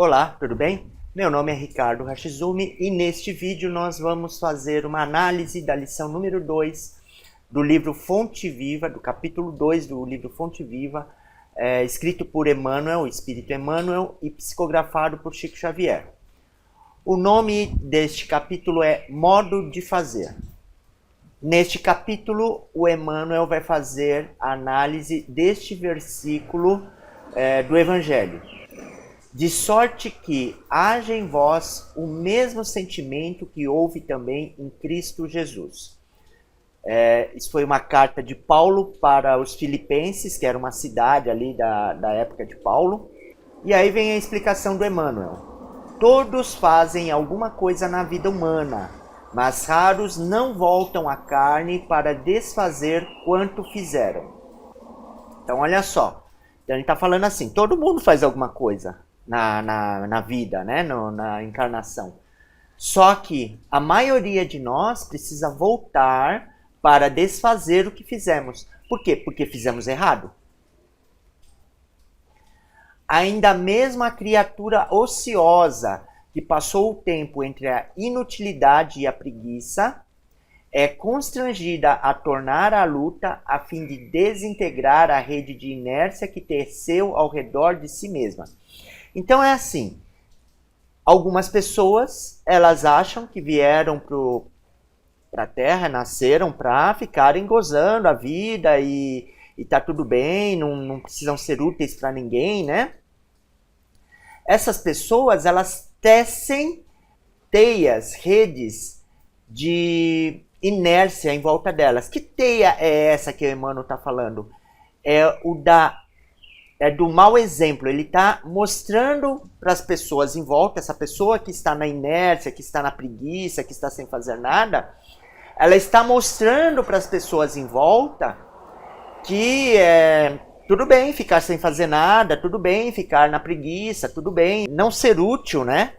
Olá, tudo bem? Meu nome é Ricardo Hashizumi e neste vídeo nós vamos fazer uma análise da lição número 2 do livro Fonte Viva, do capítulo 2 do livro Fonte Viva, escrito por Emmanuel, o Espírito Emmanuel, e psicografado por Chico Xavier. O nome deste capítulo é Modo de Fazer. Neste capítulo, o Emmanuel vai fazer a análise deste versículo do Evangelho. De sorte que haja em vós o mesmo sentimento que houve também em Cristo Jesus. Isso foi uma carta de Paulo para os Filipenses, que era uma cidade ali da época de Paulo. E aí vem a explicação do Emmanuel. Todos fazem alguma coisa na vida humana, mas raros não voltam à carne para desfazer quanto fizeram. Então olha só, então ele está falando assim, todo mundo faz alguma coisa na vida, né? Na encarnação. Só que a maioria de nós precisa voltar para desfazer o que fizemos. Por quê? Porque fizemos errado. Ainda mesmo a criatura ociosa que passou o tempo entre a inutilidade e a preguiça é constrangida a tornar a luta a fim de desintegrar a rede de inércia que teceu ao redor de si mesma. Então é assim, algumas pessoas, elas acham que vieram para a Terra, nasceram para ficarem gozando a vida e tá tudo bem, não precisam ser úteis para ninguém, né? Essas pessoas, elas tecem teias, redes de inércia em volta delas. Que teia é essa que o Emmanuel está falando? É do mau exemplo. Ele está mostrando para as pessoas em volta, essa pessoa que está na inércia, que está na preguiça, que está sem fazer nada, ela está mostrando para as pessoas em volta que tudo bem ficar sem fazer nada, tudo bem ficar na preguiça, tudo bem não ser útil, né?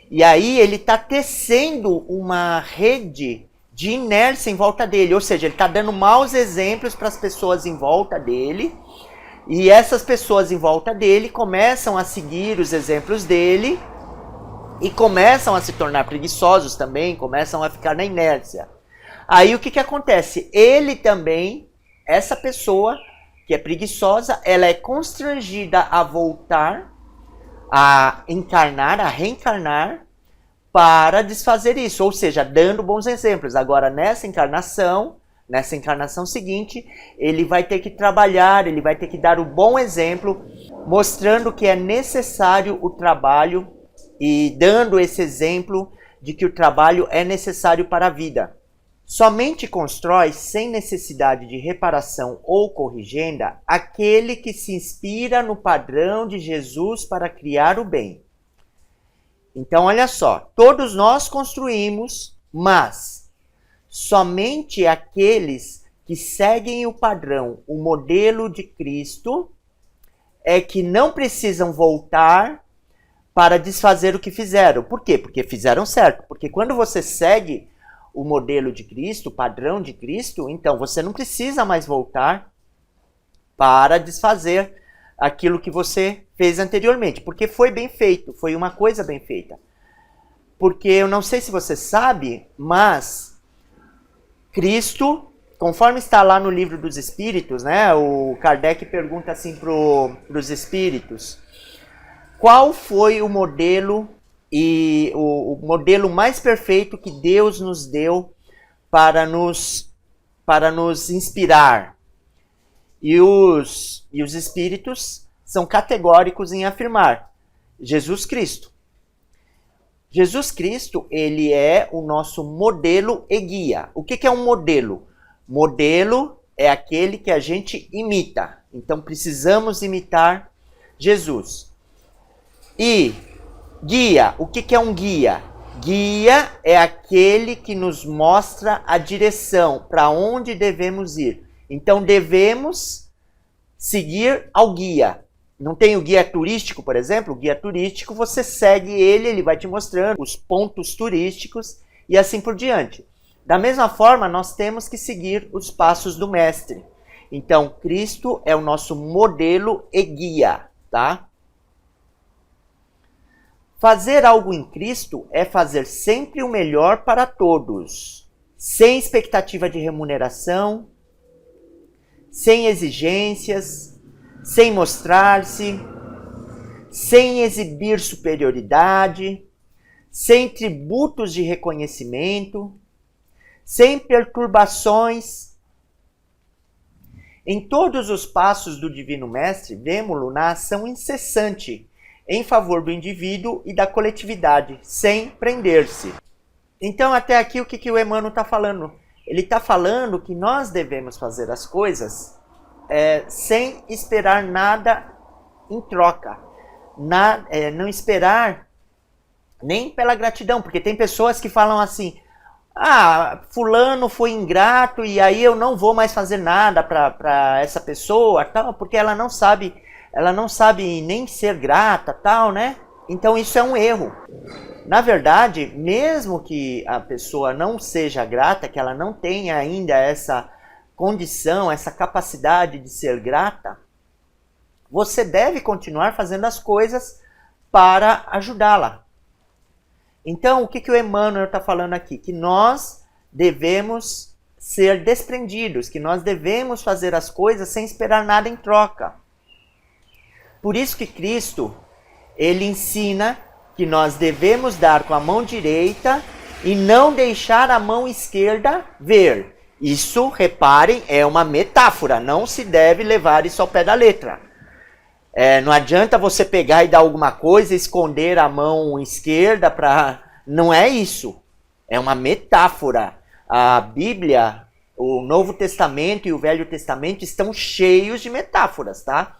E aí ele está tecendo uma rede de inércia em volta dele, ou seja, ele está dando maus exemplos para as pessoas em volta dele, e essas pessoas em volta dele começam a seguir os exemplos dele e começam a se tornar preguiçosos também, começam a ficar na inércia. Aí o que acontece? Ele também, essa pessoa que é preguiçosa, ela é constrangida a voltar, a encarnar, a reencarnar, para desfazer isso, ou seja, dando bons exemplos. Agora, nessa encarnação seguinte, ele vai ter que trabalhar, ele vai ter que dar o bom exemplo, mostrando que é necessário o trabalho e dando esse exemplo de que o trabalho é necessário para a vida. Somente constrói, sem necessidade de reparação ou corrigenda, aquele que se inspira no padrão de Jesus para criar o bem. Então, olha só, todos nós construímos, mas somente aqueles que seguem o padrão, o modelo de Cristo, é que não precisam voltar para desfazer o que fizeram. Por quê? Porque fizeram certo. Porque quando você segue o modelo de Cristo, o padrão de Cristo, então você não precisa mais voltar para desfazer aquilo que você fez anteriormente, porque foi bem feito, foi uma coisa bem feita. Porque eu não sei se você sabe, mas Cristo, conforme está lá no Livro dos Espíritos, né, o Kardec pergunta assim para os espíritos, qual foi o modelo e o modelo mais perfeito que Deus nos deu para nos inspirar? E os espíritos são categóricos em afirmar Jesus Cristo. Jesus Cristo, ele é o nosso modelo e guia. O que é um modelo? Modelo é aquele que a gente imita. Então precisamos imitar Jesus. E guia, o que é um guia? Guia é aquele que nos mostra a direção, para onde devemos ir. Então devemos seguir ao guia. Não tem o guia turístico, por exemplo? O guia turístico, você segue ele vai te mostrando os pontos turísticos e assim por diante. Da mesma forma, nós temos que seguir os passos do Mestre. Então, Cristo é o nosso modelo e guia, tá? Fazer algo em Cristo é fazer sempre o melhor para todos, sem expectativa de remuneração, sem exigências, sem mostrar-se, sem exibir superioridade, sem tributos de reconhecimento, sem perturbações. Em todos os passos do Divino Mestre, vemo-lo na ação incessante em favor do indivíduo e da coletividade, sem prender-se. Então, até aqui, o que o Emmanuel está falando? Ele está falando que nós devemos fazer as coisas sem esperar nada em troca. Não esperar nem pela gratidão, porque tem pessoas que falam assim: fulano foi ingrato e aí eu não vou mais fazer nada para essa pessoa, tal, porque ela não sabe nem ser grata, tal, né? Então isso é um erro. Na verdade, mesmo que a pessoa não seja grata, que ela não tenha ainda essa condição, essa capacidade de ser grata, você deve continuar fazendo as coisas para ajudá-la. Então, o que o Emmanuel está falando aqui? Que nós devemos ser desprendidos, que nós devemos fazer as coisas sem esperar nada em troca. Por isso que Cristo, ele ensina que nós devemos dar com a mão direita e não deixar a mão esquerda ver. Isso, reparem, é uma metáfora, não se deve levar isso ao pé da letra. Não adianta você pegar e dar alguma coisa, esconder a mão esquerda para... Não é isso. É uma metáfora. A Bíblia, o Novo Testamento e o Velho Testamento estão cheios de metáforas, tá?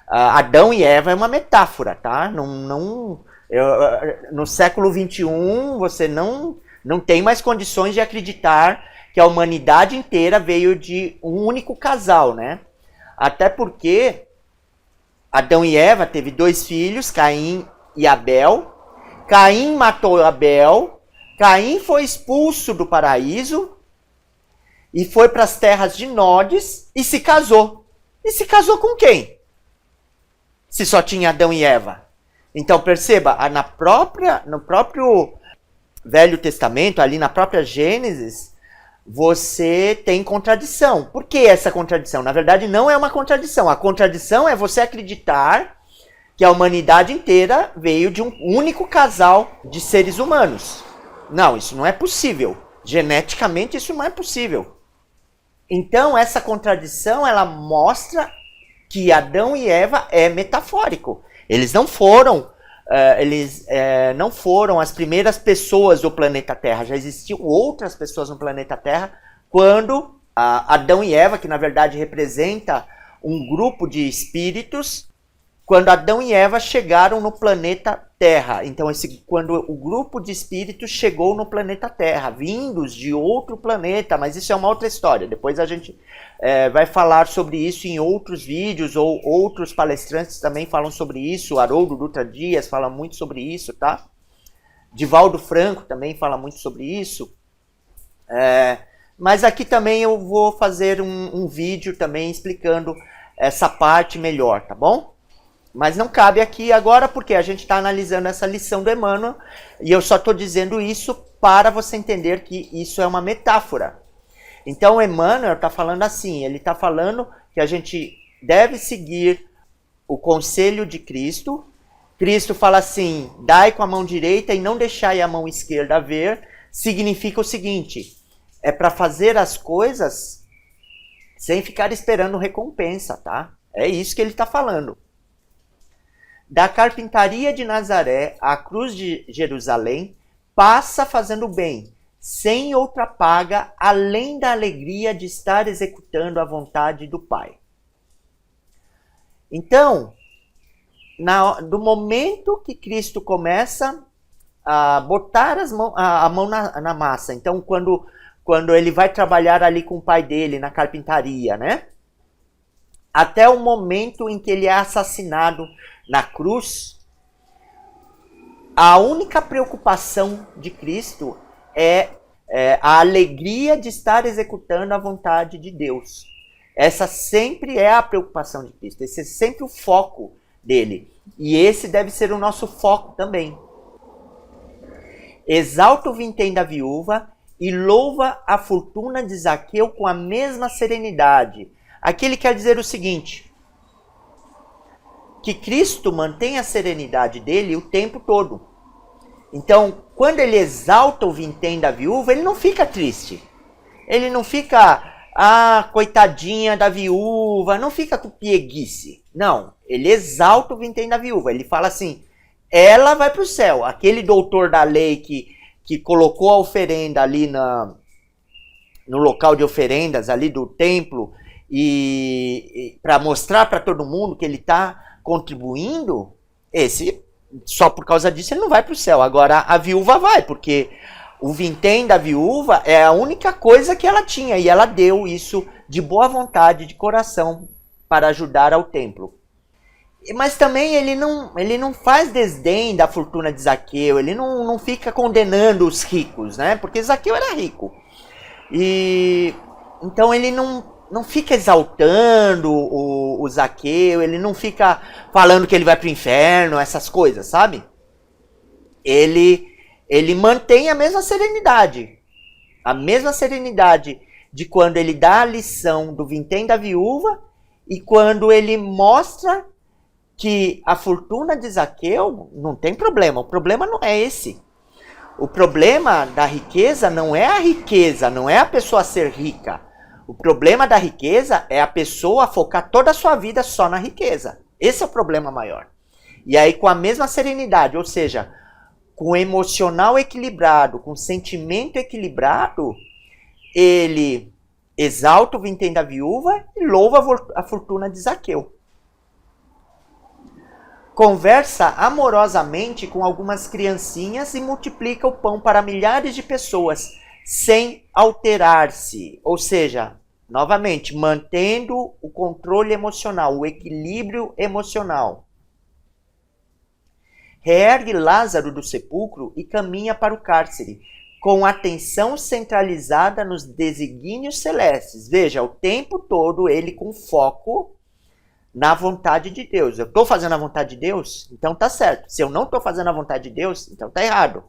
Adão e Eva é uma metáfora, tá? No século XXI, você não tem mais condições de acreditar que a humanidade inteira veio de um único casal, né? Até porque Adão e Eva teve 2 filhos, Caim e Abel. Caim matou Abel. Caim foi expulso do paraíso e foi para as terras de Nodes e se casou. E se casou com quem? Se só tinha Adão e Eva. Então perceba, no próprio Velho Testamento, ali na própria Gênesis, você tem contradição. Por que essa contradição? Na verdade, não é uma contradição. A contradição é você acreditar que a humanidade inteira veio de um único casal de seres humanos. Não, isso não é possível. Geneticamente, isso não é possível. Então, essa contradição, ela mostra que Adão e Eva é metafórico. Eles não foram as primeiras pessoas do planeta Terra. Já existiam outras pessoas no planeta Terra quando Adão e Eva, que na verdade representa um grupo de espíritos, quando Adão e Eva chegaram no planeta Terra. Então, quando o grupo de espíritos chegou no planeta Terra, vindos de outro planeta, mas isso é uma outra história. Depois a gente vai falar sobre isso em outros vídeos, ou outros palestrantes também falam sobre isso. O Haroldo Dutra Dias fala muito sobre isso, tá? Divaldo Franco também fala muito sobre isso. Mas aqui também eu vou fazer um vídeo também explicando essa parte melhor, tá bom? Mas não cabe aqui agora porque a gente está analisando essa lição do Emmanuel e eu só estou dizendo isso para você entender que isso é uma metáfora. Então o Emmanuel está falando assim, ele está falando que a gente deve seguir o conselho de Cristo. Cristo fala assim: dai com a mão direita e não deixai a mão esquerda ver. Significa o seguinte: é para fazer as coisas sem ficar esperando recompensa, tá? É isso que ele está falando. Da carpintaria de Nazaré à cruz de Jerusalém, passa fazendo bem, sem outra paga, além da alegria de estar executando a vontade do Pai. Então, do momento que Cristo começa a botar a mão na massa, então quando ele vai trabalhar ali com o pai dele na carpintaria, né? Até o momento em que ele é assassinado na cruz, a única preocupação de Cristo é a alegria de estar executando a vontade de Deus. Essa sempre é a preocupação de Cristo, esse é sempre o foco dele. E esse deve ser o nosso foco também. exalta o vintém da viúva e louva a fortuna de Zaqueu com a mesma serenidade. Aqui ele quer dizer o seguinte, que Cristo mantém a serenidade dele o tempo todo. Então, quando ele exalta o vintém da viúva, ele não fica triste. Ele não fica, coitadinha da viúva, não fica com pieguice. Não, ele exalta o vintém da viúva. Ele fala assim, ela vai para o céu. Aquele doutor da lei que colocou a oferenda ali no local de oferendas, ali do templo, e para mostrar para todo mundo que ele está contribuindo, esse, só por causa disso, ele não vai para o céu. Agora, a viúva vai, porque o vintém da viúva é a única coisa que ela tinha, e ela deu isso de boa vontade, de coração, para ajudar ao templo. Mas também ele não faz desdém da fortuna de Zaqueu, ele não fica condenando os ricos, né? Porque Zaqueu era rico. E então ele não fica exaltando o Zaqueu, ele não fica falando que ele vai para o inferno, essas coisas, sabe? Ele mantém a mesma serenidade de quando ele dá a lição do vintém da viúva e quando ele mostra que a fortuna de Zaqueu não tem problema. O problema não é esse. O problema da riqueza não é a riqueza, não é a pessoa ser rica. O problema da riqueza é a pessoa focar toda a sua vida só na riqueza. Esse é o problema maior. E aí, com a mesma serenidade, ou seja, com o emocional equilibrado, com o sentimento equilibrado, ele exalta o vintém da viúva e louva a fortuna de Zaqueu. Conversa amorosamente com algumas criancinhas e multiplica o pão para milhares de pessoas, sem alterar-se. Ou seja, novamente, mantendo o controle emocional, o equilíbrio emocional. Reergue Lázaro do sepulcro e caminha para o cárcere, com atenção centralizada nos desígnios celestes. Veja, o tempo todo ele com foco na vontade de Deus. Eu estou fazendo a vontade de Deus? Então tá certo. Se eu não estou fazendo a vontade de Deus, então tá errado.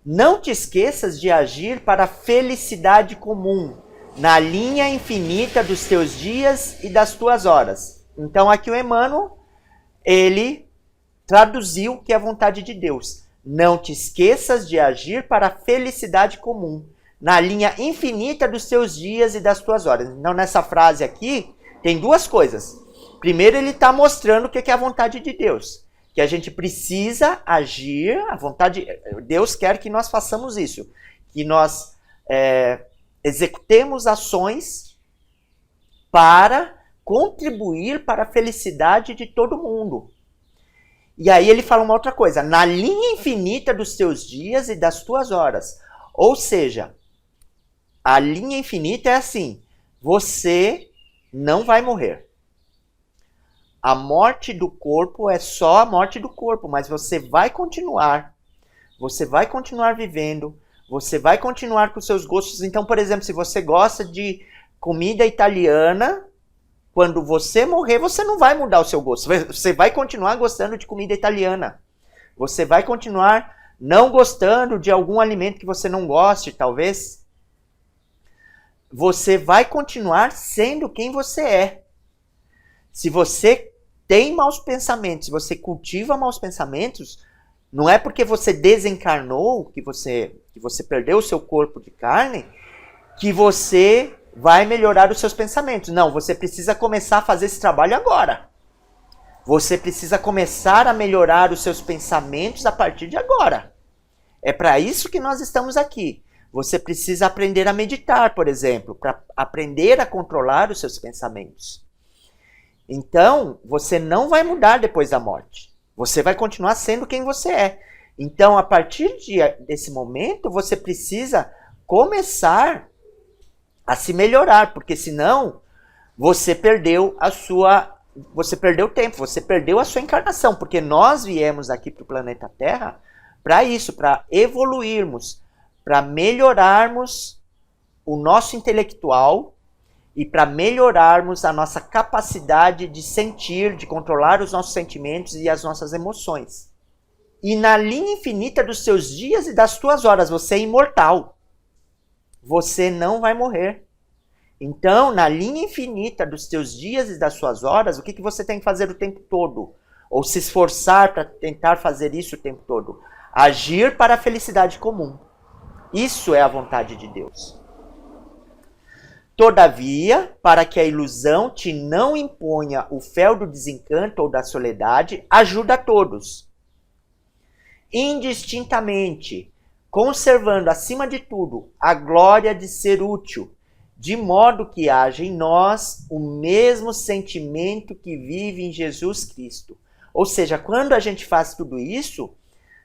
Não te esqueças de agir para a felicidade comum, na linha infinita dos teus dias e das tuas horas. Então aqui o Emmanuel, ele traduziu o que é a vontade de Deus. Não te esqueças de agir para a felicidade comum, na linha infinita dos teus dias e das tuas horas. Então, nessa frase aqui, tem duas coisas. Primeiro, ele está mostrando o que é a vontade de Deus. Que a gente precisa agir, a vontade... Deus quer que nós façamos isso. Que nós executemos ações para contribuir para a felicidade de todo mundo. E aí ele fala uma outra coisa. Na linha infinita dos teus dias e das tuas horas. Ou seja, a linha infinita é assim, você não vai morrer. A morte do corpo é só a morte do corpo, mas você vai continuar vivendo, você vai continuar com seus gostos. Então, por exemplo, se você gosta de comida italiana, quando você morrer, você não vai mudar o seu gosto, você vai continuar gostando de comida italiana. Você vai continuar não gostando de algum alimento que você não goste, talvez. Você vai continuar sendo quem você é. Se você tem maus pensamentos, se você cultiva maus pensamentos, não é porque você desencarnou, que você perdeu o seu corpo de carne, que você vai melhorar os seus pensamentos. Não, você precisa começar a fazer esse trabalho agora. Você precisa começar a melhorar os seus pensamentos a partir de agora. É para isso que nós estamos aqui. Você precisa aprender a meditar, por exemplo, para aprender a controlar os seus pensamentos. Então, você não vai mudar depois da morte. Você vai continuar sendo quem você é. Então, a partir desse momento, você precisa começar a se melhorar, porque senão você perdeu tempo, você perdeu a sua encarnação, porque nós viemos aqui para o planeta Terra para isso, para evoluirmos, para melhorarmos o nosso intelectual e para melhorarmos a nossa capacidade de sentir, de controlar os nossos sentimentos e as nossas emoções. e na linha infinita dos seus dias e das tuas horas. Você é imortal. Você não vai morrer. Então, na linha infinita dos teus dias e das suas horas, o que você tem que fazer o tempo todo? Ou se esforçar para tentar fazer isso o tempo todo? Agir para a felicidade comum. Isso é a vontade de Deus. Todavia, para que a ilusão te não imponha o fel do desencanto ou da soledade, ajuda a todos, indistintamente, conservando acima de tudo a glória de ser útil, de modo que haja em nós o mesmo sentimento que vive em Jesus Cristo. Ou seja, quando a gente faz tudo isso,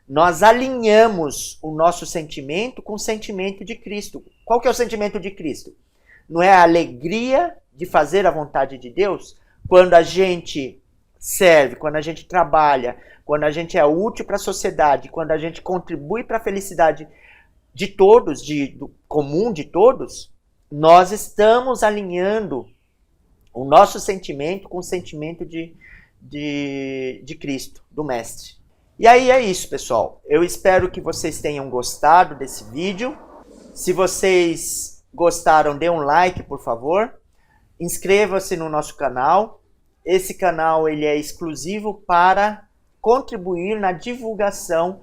nós alinhamos o nosso sentimento com o sentimento de Cristo. Qual que é o sentimento de Cristo? Não é a alegria de fazer a vontade de Deus? Quando a gente serve, quando a gente trabalha, quando a gente é útil para a sociedade, quando a gente contribui para a felicidade de todos, do comum de todos, nós estamos alinhando o nosso sentimento com o sentimento de Cristo, do Mestre. E aí é isso, pessoal. Eu espero que vocês tenham gostado desse vídeo. Se vocês gostaram, dê um like, por favor. Inscreva-se no nosso canal. Esse canal ele é exclusivo para contribuir na divulgação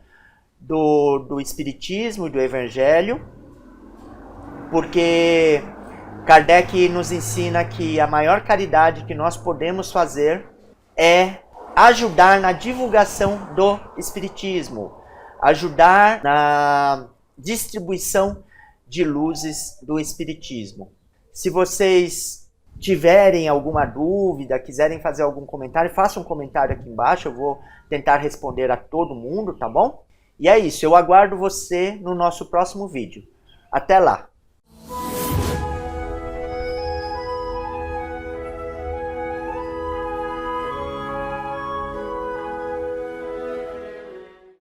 do Espiritismo e do Evangelho, porque Kardec nos ensina que a maior caridade que nós podemos fazer é ajudar na divulgação do Espiritismo, ajudar na distribuição de luzes do Espiritismo. Se vocês tiverem alguma dúvida, quiserem fazer algum comentário, faça um comentário aqui embaixo, eu vou tentar responder a todo mundo, tá bom? E é isso, eu aguardo você no nosso próximo vídeo. Até lá!